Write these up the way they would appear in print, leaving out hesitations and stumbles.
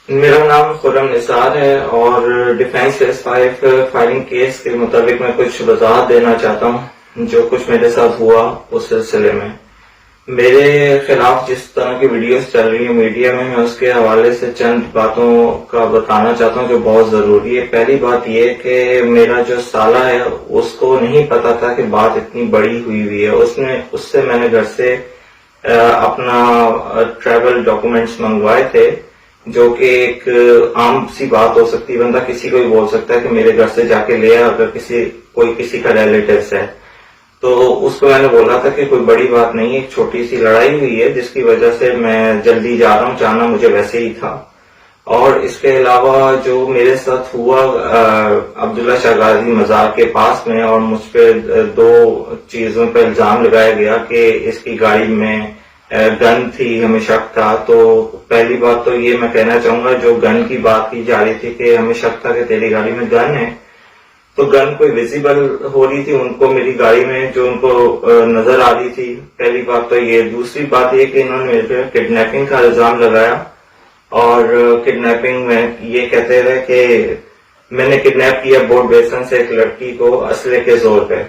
मेरा नाम खुर्रम निसार है और डिफेंस केस 5 फायरिंग केस के मुताबिक मैं कुछ वजाहत देना चाहता हूँ जो कुछ मेरे साथ हुआ उस सिलसिले में। मेरे खिलाफ जिस तरह की वीडियोस चल रही है मीडिया में, मैं उसके हवाले से चंद बातों का बताना चाहता हूँ जो बहुत जरूरी है। पहली बात यह कि मेरा जो साला है उसको नहीं पता था कि बात इतनी बड़ी हुई है। उससे मैंने घर से अपना ट्रैवल डॉक्यूमेंट्स मंगवाए थे, जो कि एक आम सी बात हो सकती है। बंदा किसी को भी बोल सकता है कि मेरे घर से जाके ले आ, अगर कोई किसी का रिलेटिव्स है। तो उसको मैंने बोला था कि कोई बड़ी बात नहीं है, एक छोटी सी लड़ाई हुई है जिसकी वजह से मैं जल्दी जा रहा हूँ, जाना मुझे वैसे ही था। और इसके अलावा जो मेरे साथ हुआ अब्दुल्ला शाह गाजी मजार के पास में, और मुझ पर 2 चीजों पर इल्जाम लगाया गया कि इसकी गाड़ी में गन थी, हमें शक था। तो पहली बात तो ये मैं कहना चाहूंगा, जो गन की बात की जा रही थी कि हमें शक था कि तेरी गाड़ी में गन है, तो गन कोई विजिबल हो रही थी उनको मेरी गाड़ी में, जो उनको नजर आ रही थी। पहली बात तो ये। दूसरी बात ये कि इन्होंने मेरे पे किडनैपिंग का इल्जाम लगाया, और किडनैपिंग में ये कहते थे कि मैंने किडनैप किया बोर्ड बेसन से एक लड़की को असले के जोर पे।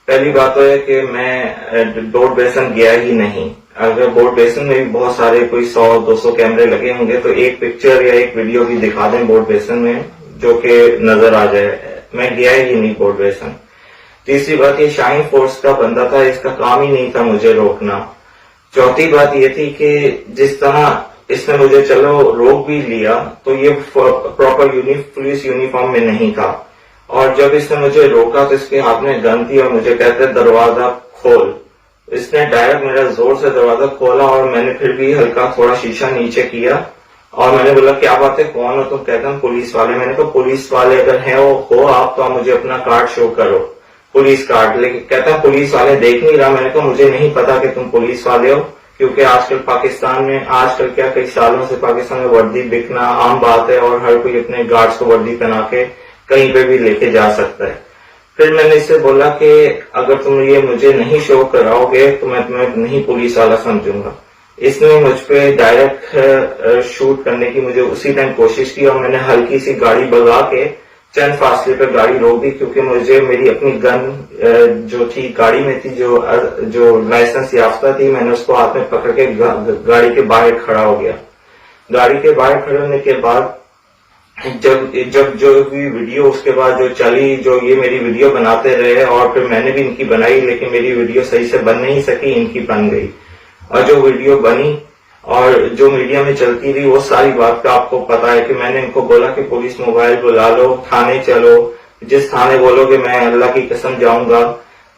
पहली बात तो है कि मैं बोर्ड बेसन गया ही नहीं। अगर बोर्ड बेसन में भी बहुत सारे कोई 100-200 कैमरे लगे होंगे तो एक पिक्चर या एक वीडियो भी दिखा दें बोर्ड बेसन में जो कि नजर आ जाए। मैं गया ही नहीं बोर्ड बेसन। तीसरी बात, ये शाइन फोर्स का बंदा था, इसका काम ही नहीं था मुझे रोकना। चौथी बात ये थी कि जिस तरह इसने मुझे चलो रोक भी लिया तो ये प्रॉपर पुलिस यूनिफॉर्म में नहीं था, और जब इसने मुझे रोका तो इसके हाथ में गन थी और मुझे कहते दरवाजा खोल। इसने डायरेक्ट मेरा जोर से दरवाजा खोला और मैंने फिर भी हल्का थोड़ा शीशा नीचे किया और मैंने बोला क्या बात है, कौन हो तुम? कहते हैं पुलिस वाले। मैंने कहा पुलिस वाले अगर है हो आप तो आप मुझे अपना कार्ड शो करो, पुलिस कार्ड। लेकिन कहता है पुलिस वाले देख नहीं रहा। मैंने कहा मुझे नहीं पता कि तुम पुलिस वाले हो, क्योंकि आजकल पाकिस्तान में, आजकल क्या कई सालों से पाकिस्तान में वर्दी बिकना आम बात है और हर कोई अपने गार्ड्स को वर्दी पहना के कहीं पे भी लेके जा सकता है। फिर मैंने इससे बोला कि अगर तुम ये मुझे नहीं शो कराओगे तो मैं तुम्हें नहीं पुलिस वाला समझूंगा। इसने मुझ पे डायरेक्ट शूट करने की मुझे उसी टाइम कोशिश की और मैंने हल्की सी गाड़ी भगा के चंद फासले पर गाड़ी रोक दी, क्योंकि मुझे मेरी अपनी गन जो थी गाड़ी में थी, जो लाइसेंस याफ्ता थी, मैंने उसको हाथ में पकड़ के गाड़ी के बाहर खड़ा हो गया। गाड़ी के बाहर खड़े होने के बाद जब जो भी वीडियो उसके बाद जो चली, जो ये मेरी वीडियो बनाते रहे और फिर मैंने भी इनकी बनाई, लेकिन मेरी वीडियो सही से बन नहीं सकी, इनकी बन गई। और जो वीडियो बनी और जो मीडिया में चलती रही वो सारी बात का आपको पता है कि मैंने इनको बोला कि पुलिस मोबाइल बुला लो, थाने चलो, जिस थाने बोलोगे मैं अल्लाह की कसम जाऊंगा।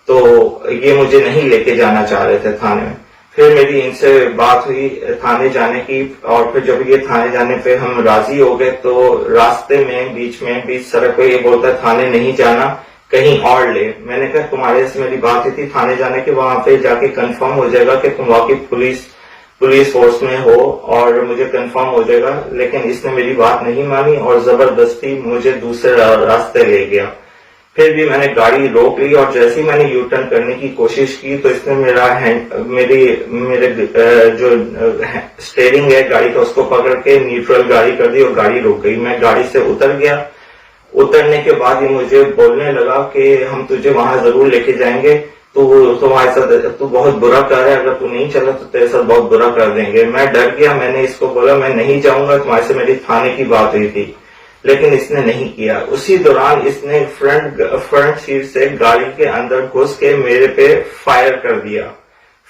तो ये मुझे नहीं लेके जाना चाह रहे थे थाने में। फिर मेरी इनसे बात हुई थाने जाने की, और फिर जब ये थाने जाने पे हम राजी हो गए तो रास्ते में बीच सड़क पे ये बोलता है थाने नहीं जाना, कहीं और ले। मैंने कहा तुम्हारे से मेरी बात हुई थी थाने जाने की, वहां पे जाके कंफर्म हो जाएगा कि तुम वाकई पुलिस फोर्स में हो और मुझे कंफर्म हो जाएगा। लेकिन इसने मेरी बात नहीं मानी और जबरदस्ती मुझे दूसरे रास्ते ले गया। फिर भी मैंने गाड़ी रोक ली और जैसे ही मैंने यू टर्न करने की कोशिश की तो इसने मेरे जो स्टेयरिंग है गाड़ी का उसको पकड़ के न्यूट्रल गाड़ी कर दी और गाड़ी रुक गई। मैं गाड़ी से उतर गया। उतरने के बाद ये मुझे बोलने लगा कि हम तुझे वहां जरूर लेके जाएंगे, तो तुम्हारे साथ तू बहुत बुरा कर रहा है, अगर तू नहीं चला तो तेरे साथ बहुत बुरा कर देंगे। मैं डर गया। मैंने इसको बोला मैं नहीं जाऊंगा, तुम्हारे से मेरी थाने की बात हुई थी, लेकिन इसने नहीं किया। उसी दौरान इसने फ्रंट सीट से गाड़ी के अंदर घुस के मेरे पे फायर कर दिया।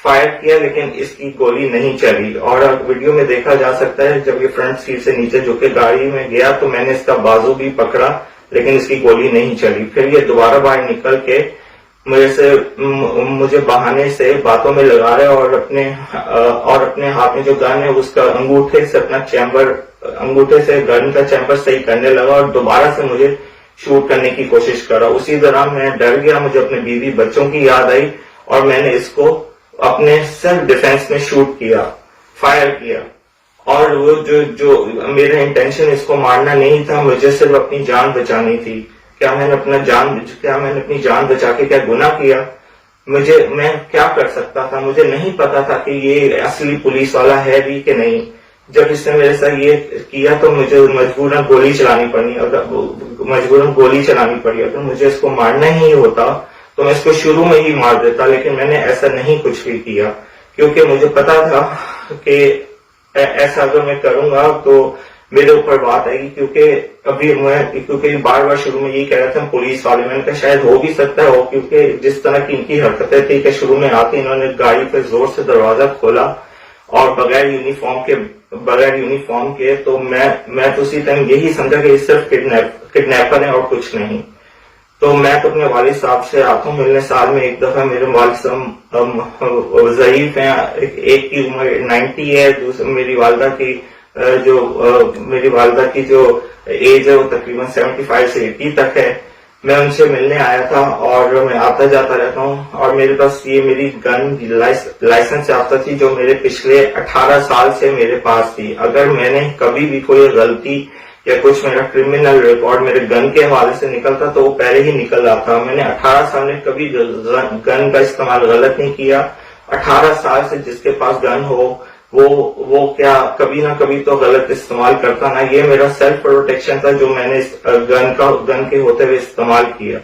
फायर किया लेकिन इसकी गोली नहीं चली, और वीडियो में देखा जा सकता है जब ये फ्रंट सीट से नीचे झुक के गाड़ी में गया तो मैंने इसका बाजू भी पकड़ा लेकिन इसकी गोली नहीं चली। फिर ये दोबारा बाहर निकल के मुझे बहाने से बातों में लगा रहे और अपने हाथ में जो गन है उसका अंगूठे से गन का चैम्बर सही करने लगा और दोबारा से मुझे शूट करने की कोशिश करा। उसी दौरान मैं डर गया, मुझे अपने बीवी बच्चों की याद आई और मैंने इसको अपने सेल्फ डिफेंस में शूट किया, फायर किया। और वो जो मेरा इंटेंशन इसको मारना नहीं था, मुझे सिर्फ अपनी जान बचानी थी। क्या मैंने अपनी जान बचा के क्या गुनाह किया? मैं क्या कर सकता था? मुझे नहीं पता था कि ये असली पुलिस वाला है भी कि नहीं। जब इसने मेरे साथ ये किया तो मुझे मजबूरन गोली चलानी पड़ी। अगर मुझे इसको मारना ही होता तो मैं इसको शुरू में ही मार देता, लेकिन मैंने ऐसा नहीं कुछ भी किया, क्योंकि मुझे पता था कि ऐसा अगर मैं करूंगा तो मेरे ऊपर बात आएगी। क्योंकि बार बार शुरू में यही कह रहा था पुलिस वाले, मैंने कहा शायद हो भी सकता है, क्योंकि जिस तरह की इनकी हरकतें थी कि शुरू में आते इन्होंने गाड़ी पे जोर से दरवाजा खोला और बगैर यूनिफॉर्म के तो मैं तो उसी टाइम यही समझा कि ये सिर्फ किडनैपर है और कुछ नहीं। तो मैं तो अपने वालिद साहब से आता हूँ मिलने, साल में एक दफा। मेरे वालिद साहब ज़ईफ हैं, एक की उम्र 90 है, दूसरी मेरी वालदा की जो एज है वो तकरीबन 75 से 80 तक है। मैं उनसे मिलने आया था और मैं आता जाता रहता हूँ, और मेरे पास ये मेरी गन लाइसेंस याफ्ता थी जो मेरे पिछले 18 साल से मेरे पास थी। अगर मैंने कभी भी कोई गलती या कुछ मेरा क्रिमिनल रिकॉर्ड मेरे गन के हवाले से निकलता तो वो पहले ही निकल रहा था। मैंने 18 साल में कभी गन का इस्तेमाल गलत नहीं किया। 18 साल से जिसके पास गन हो वो क्या कभी ना कभी तो गलत इस्तेमाल करता ना। ये मेरा सेल्फ प्रोटेक्शन था जो मैंने गन के होते हुए इस्तेमाल किया।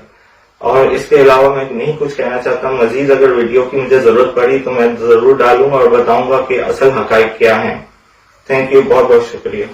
और इसके अलावा मैं नहीं कुछ कहना चाहता। मजीद अगर वीडियो की मुझे जरूरत पड़ी तो मैं जरूर डालूंगा और बताऊंगा कि असल हकाइक क्या है। थैंक यू, बहुत बहुत शुक्रिया।